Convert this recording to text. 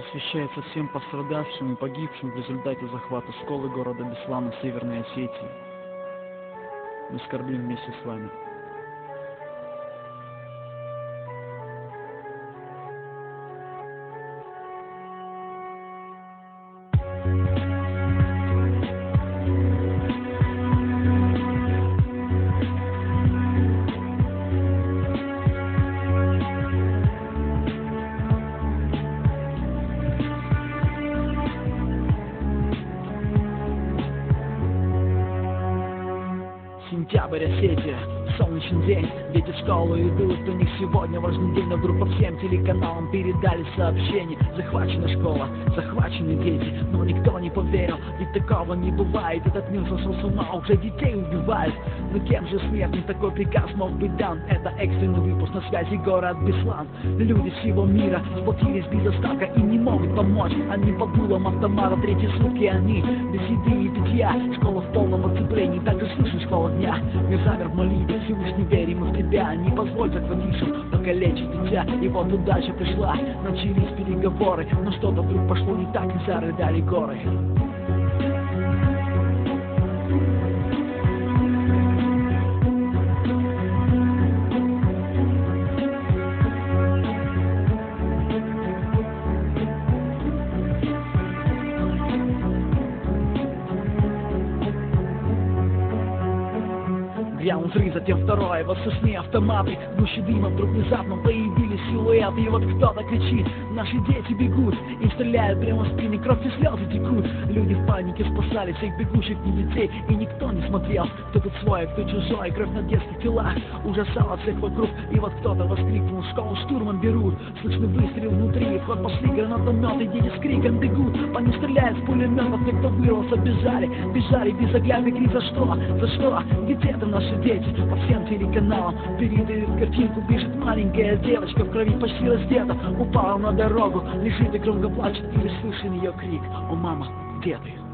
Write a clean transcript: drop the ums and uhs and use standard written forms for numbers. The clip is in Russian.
Посвящается всем пострадавшим и погибшим в результате захвата школы города Беслана Северной Осетии. Мы скорбим вместе с вами. Сентябрь, Осетия, солнечный день, дети в школу идут, у них сегодня важный день, но вдруг по всем телеканалам передали сообщение: захвачена школа, захвачены дети, но никто не поверил, ведь такого не бывает, этот мир сошел с ума, уже детей убивают. Но кем же смертный такой приказ мог быть дан? Это экстренный выпуск, на связи город Беслан. Люди всего мира сплотились без остатка и не могут помочь, они под дулом автомата, третьи сутки они без еды и питья, школа в полном оцеплении, также слышишь холод дня. Мир замер в молитве, Всевышний, верим мы в тебя, не позволь захватившим покалечить дитя. И вот удача пришла, начались переговоры, но что-то вдруг пошло не так, и зарыдали горы. Грянул взрыв, затем второй, вот со сне автоматы, в гуще дыма вдруг внезапно появились силуэты, и вот кто-то кричит: наши дети бегут, и стреляют прямо в спины, кровь и слезы текут. Люди в панике спасали всех бегущих не детей, и никто не смотрел, кто тут свой, кто чужой, кровь на детских телах ужасала всех вокруг. И вот кто-то воскликнул: школу штурмом берут, слышны выстрел внутри, в ход пошли гранатометы, дети с криком бегут, по ним стреляют с пулеметов, те, кто вырвался, бежали без оглядки, крик: за что, где-то наши дети, по всем телеканалам передают картинку, бежит маленькая девочка, в крови почти раздета, упала на дорогу, лежит и громко плачет, или слышен ее крик: о, мама, где ты?